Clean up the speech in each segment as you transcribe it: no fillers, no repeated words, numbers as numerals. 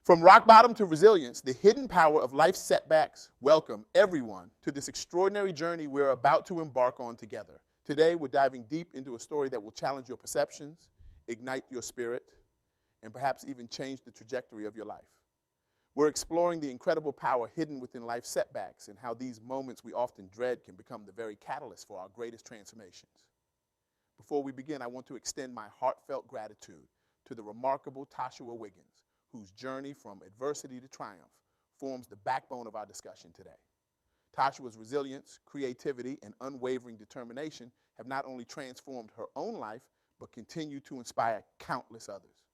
From rock bottom to resilience, the hidden power of life's setbacks. Welcome everyone to this extraordinary journey we're about to embark on together. Today, we're diving deep into a story that will challenge your perceptions, ignite your spirit, and perhaps even change the trajectory of your life. We're exploring the incredible power hidden within life's setbacks and how these moments we often dread can become the very catalyst for our greatest transformations. Before we begin, I want to extend my heartfelt gratitude to the remarkable Toshua Wiggins, whose journey from adversity to triumph forms the backbone of our discussion today. Toshua's resilience, creativity, and unwavering determination have not only transformed her own life, but continue to inspire countless others.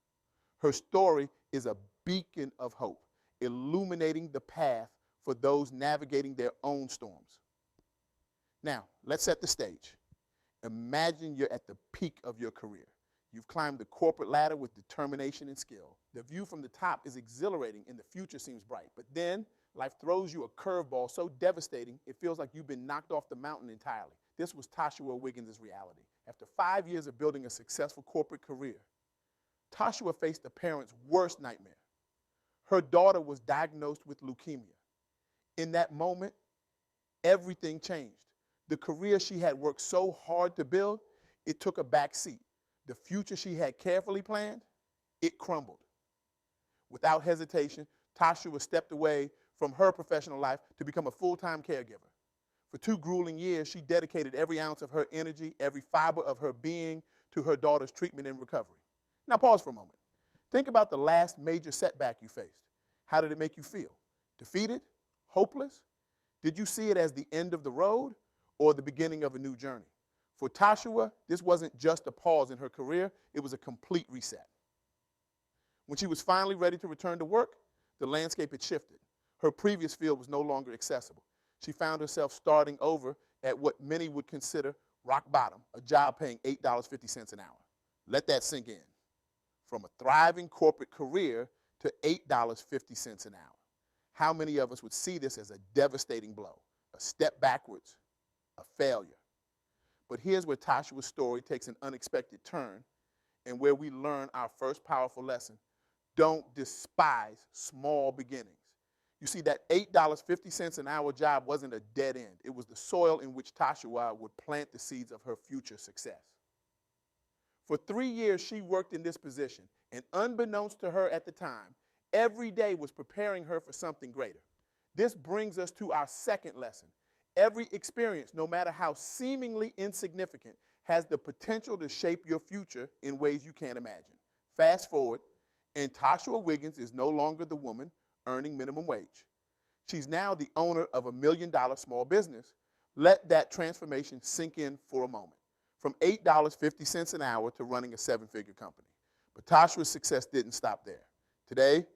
Her story is a beacon of hope, illuminating the path for those navigating their own storms. Now, let's set the stage. Imagine you're at the peak of your career. You've climbed the corporate ladder with determination and skill. The view from the top is exhilarating and the future seems bright. But then life throws you a curveball so devastating it feels like you've been knocked off the mountain entirely. This was Toshua Wiggins' reality. After 5 years of building a successful corporate career, Toshua faced a parent's worst nightmare. Her daughter was diagnosed with leukemia. In that moment, everything changed. The career she had worked so hard to build, it took a back seat. The future she had carefully planned, it crumbled. Without hesitation, Toshua stepped away from her professional life to become a full-time caregiver. For 2 grueling years, she dedicated every ounce of her energy, every fiber of her being to her daughter's treatment and recovery. Now pause for a moment. Think about the last major setback you faced. How did it make you feel? Defeated? Hopeless? Did you see it as the end of the road or the beginning of a new journey? For Toshua, this wasn't just a pause in her career, it was a complete reset. When she was finally ready to return to work, the landscape had shifted. Her previous field was no longer accessible. She found herself starting over at what many would consider rock bottom, a job paying $8.50 an hour. Let that sink in. From a thriving corporate career to $8.50 an hour. How many of us would see this as a devastating blow, a step backwards, a failure? But here's where Toshua's story takes an unexpected turn and where we learn our first powerful lesson. Don't despise small beginnings. You see, that $8.50 an hour job wasn't a dead end. It was the soil in which Toshua would plant the seeds of her future success. For 3 years, she worked in this position, and unbeknownst to her at the time, every day was preparing her for something greater. This brings us to our second lesson. Every experience, no matter how seemingly insignificant, has the potential to shape your future in ways you can't imagine. Fast forward, and Toshua Wiggins is no longer the woman earning minimum wage. She's now the owner of $1 million small business. Let that transformation sink in for a moment. From $8.50 an hour to running a 7-figure company. But Toshua's success didn't stop there. Today,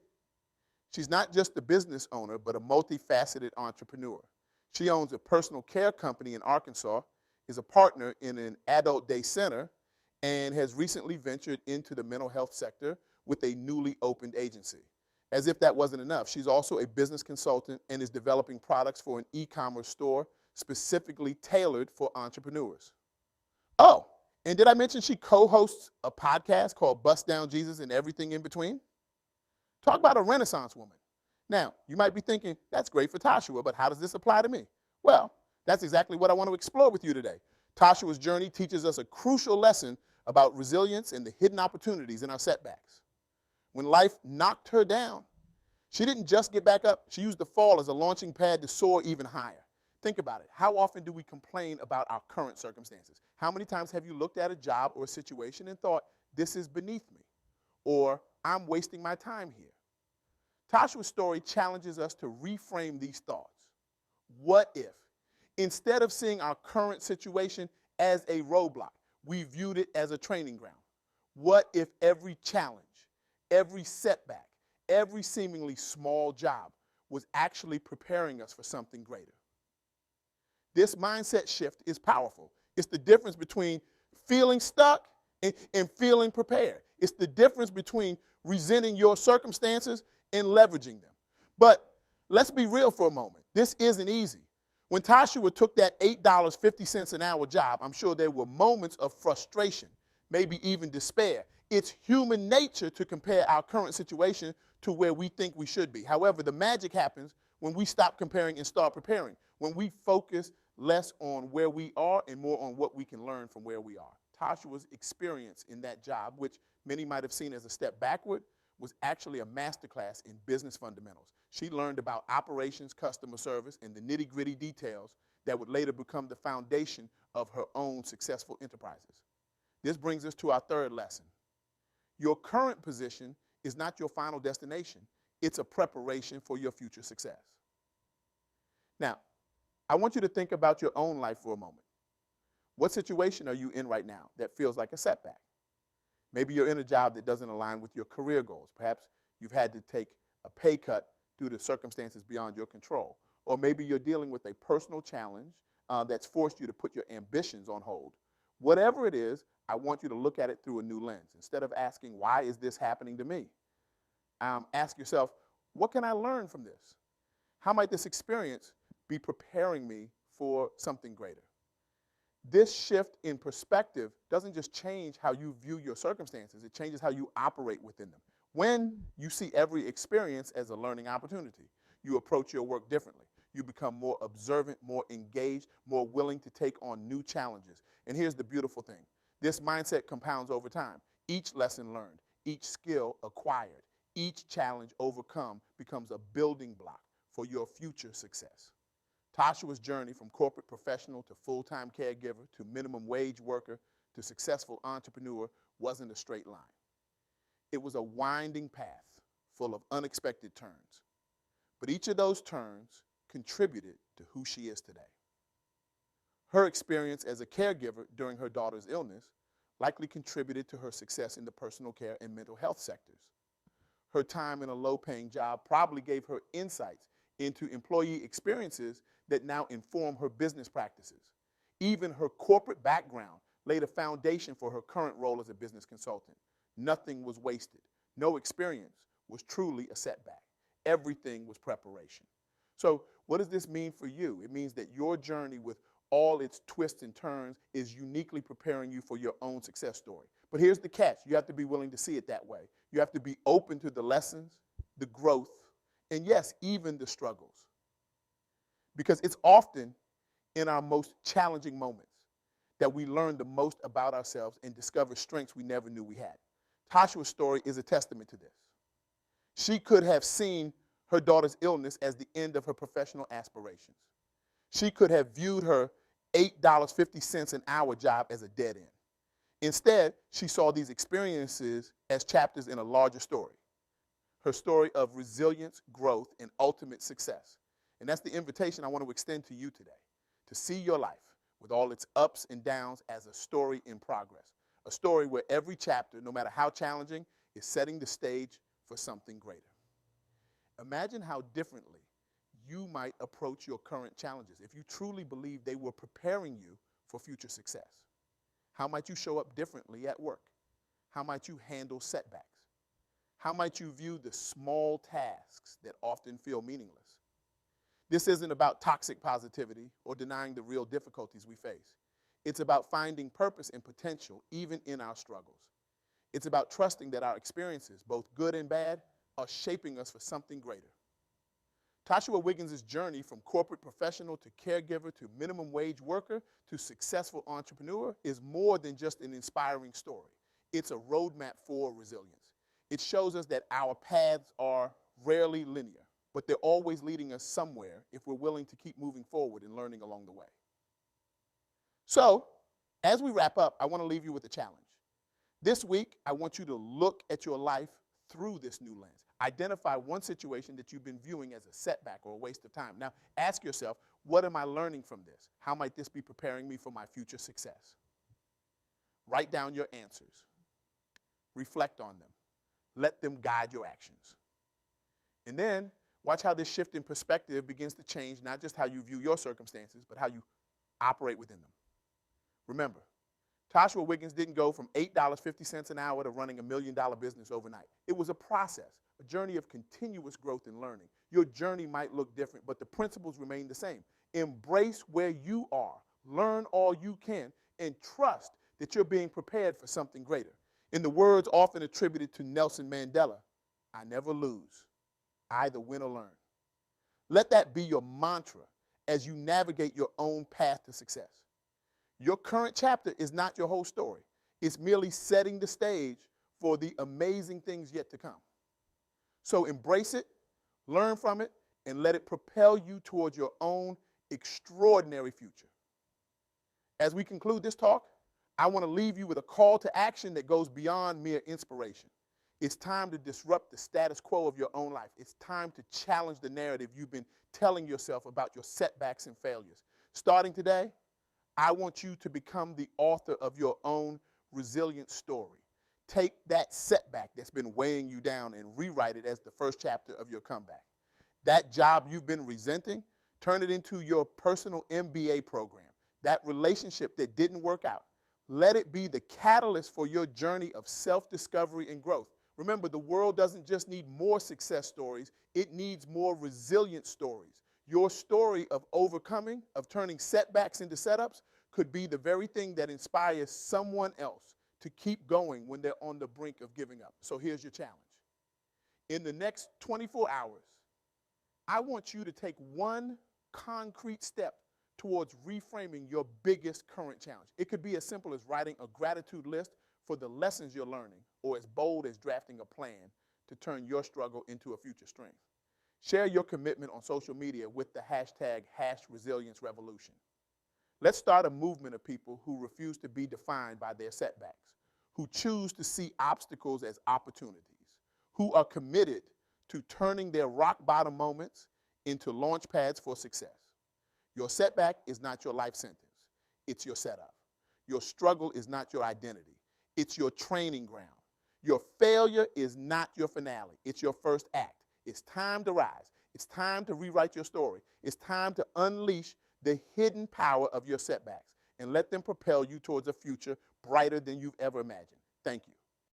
she's not just a business owner, but a multi-faceted entrepreneur. She owns a personal care company in Arkansas, is a partner in an adult day center, and has recently ventured into the mental health sector with a newly opened agency. As if that wasn't enough, she's also a business consultant and is developing products for an e-commerce store specifically tailored for entrepreneurs. Oh, and did I mention she co-hosts a podcast called Bust Down Jesus and Everything in Between? Talk about a Renaissance woman. Now, you might be thinking, that's great for Toshua, but how does this apply to me? Well, that's exactly what I want to explore with you today. Toshua's journey teaches us a crucial lesson about resilience and the hidden opportunities in our setbacks. When life knocked her down, she didn't just get back up. She used the fall as a launching pad to soar even higher. Think about it. How often do we complain about our current circumstances? How many times have you looked at a job or a situation and thought, this is beneath me, or I'm wasting my time here? Toshua's story challenges us to reframe these thoughts. What if, instead of seeing our current situation as a roadblock, we viewed it as a training ground? What if every challenge, every setback, every seemingly small job was actually preparing us for something greater? This mindset shift is powerful. It's the difference between feeling stuck and feeling prepared. It's the difference between resenting your circumstances and leveraging them. But let's be real for a moment. This isn't easy. When Toshua took that $8.50 an hour job, I'm sure there were moments of frustration, maybe even despair. It's human nature to compare our current situation to where we think we should be. However, the magic happens when we stop comparing and start preparing, when we focus less on where we are and more on what we can learn from where we are. Toshua's experience in that job, which many might have seen as a step backward, was actually a masterclass in business fundamentals. She learned about operations, customer service, and the nitty-gritty details that would later become the foundation of her own successful enterprises. This brings us to our third lesson. Your current position is not your final destination. It's a preparation for your future success. Now, I want you to think about your own life for a moment. What situation are you in right now that feels like a setback? Maybe you're in a job that doesn't align with your career goals. Perhaps you've had to take a pay cut due to circumstances beyond your control. Or maybe you're dealing with a personal challenge that's forced you to put your ambitions on hold. Whatever it is, I want you to look at it through a new lens. Instead of asking, why is this happening to me? Ask yourself, what can I learn from this? How might this experience be preparing me for something greater? This shift in perspective doesn't just change how you view your circumstances, it changes how you operate within them. When you see every experience as a learning opportunity, you approach your work differently. You become more observant, more engaged, more willing to take on new challenges. And here's the beautiful thing. This mindset compounds over time. Each lesson learned, each skill acquired, each challenge overcome becomes a building block for your future success. Toshua's journey from corporate professional to full-time caregiver to minimum wage worker to successful entrepreneur wasn't a straight line. It was a winding path full of unexpected turns. But each of those turns contributed to who she is today. Her experience as a caregiver during her daughter's illness likely contributed to her success in the personal care and mental health sectors. Her time in a low-paying job probably gave her insights into employee experiences that now inform her business practices. Even her corporate background laid a foundation for her current role as a business consultant. Nothing was wasted. No experience was truly a setback. Everything was preparation. So what does this mean for you? It means that your journey with all its twists and turns is uniquely preparing you for your own success story. But here's the catch. You have to be willing to see it that way. You have to be open to the lessons, the growth, and yes, even the struggles. Because it's often in our most challenging moments that we learn the most about ourselves and discover strengths we never knew we had. Toshua's story is a testament to this. She could have seen her daughter's illness as the end of her professional aspirations. She could have viewed her $8.50 an hour job as a dead end. Instead, she saw these experiences as chapters in a larger story, her story of resilience, growth, and ultimate success. And that's the invitation I want to extend to you today, to see your life with all its ups and downs as a story in progress, a story where every chapter, no matter how challenging, is setting the stage for something greater. Imagine how differently you might approach your current challenges if you truly believe they were preparing you for future success. How might you show up differently at work? How might you handle setbacks? How might you view the small tasks that often feel meaningless? This isn't about toxic positivity or denying the real difficulties we face. It's about finding purpose and potential even in our struggles. It's about trusting that our experiences, both good and bad, are shaping us for something greater. Toshua Wiggins' journey from corporate professional to caregiver to minimum wage worker to successful entrepreneur is more than just an inspiring story. It's a roadmap for resilience. It shows us that our paths are rarely linear, but they're always leading us somewhere if we're willing to keep moving forward and learning along the way. So, as we wrap up, I want to leave you with a challenge. This week, I want you to look at your life through this new lens. Identify one situation that you've been viewing as a setback or a waste of time. Now, ask yourself, what am I learning from this? How might this be preparing me for my future success? Write down your answers. Reflect on them. Let them guide your actions. And then, watch how this shift in perspective begins to change not just how you view your circumstances, but how you operate within them. Remember, Toshua Wiggins didn't go from $8.50 an hour to running $1 million business overnight. It was a process, a journey of continuous growth and learning. Your journey might look different, but the principles remain the same. Embrace where you are, learn all you can, and trust that you're being prepared for something greater. In the words often attributed to Nelson Mandela, I never lose, I either win or learn. Let that be your mantra as you navigate your own path to success. Your current chapter is not your whole story. It's merely setting the stage for the amazing things yet to come. So embrace it, learn from it, and let it propel you towards your own extraordinary future. As we conclude this talk, I want to leave you with a call to action that goes beyond mere inspiration. It's time to disrupt the status quo of your own life. It's time to challenge the narrative you've been telling yourself about your setbacks and failures. Starting today, I want you to become the author of your own resilient story. Take that setback that's been weighing you down and rewrite it as the first chapter of your comeback. That job you've been resenting, turn it into your personal MBA program. That relationship that didn't work out, let it be the catalyst for your journey of self-discovery and growth. Remember, the world doesn't just need more success stories, it needs more resilient stories. Your story of overcoming, of turning setbacks into setups, could be the very thing that inspires someone else to keep going when they're on the brink of giving up. So here's your challenge. In the next 24 hours, I want you to take one concrete step towards reframing your biggest current challenge. It could be as simple as writing a gratitude list for the lessons you're learning, or as bold as drafting a plan to turn your struggle into a future strength. Share your commitment on social media with the hashtag #ResilienceRevolution. Let's start a movement of people who refuse to be defined by their setbacks, who choose to see obstacles as opportunities, who are committed to turning their rock bottom moments into launch pads for success. Your setback is not your life sentence, it's your setup. Your struggle is not your identity, it's your training ground. Your failure is not your finale, it's your first act. It's time to rise. It's time to rewrite your story. It's time to unleash the hidden power of your setbacks and let them propel you towards a future brighter than you've ever imagined. Thank you.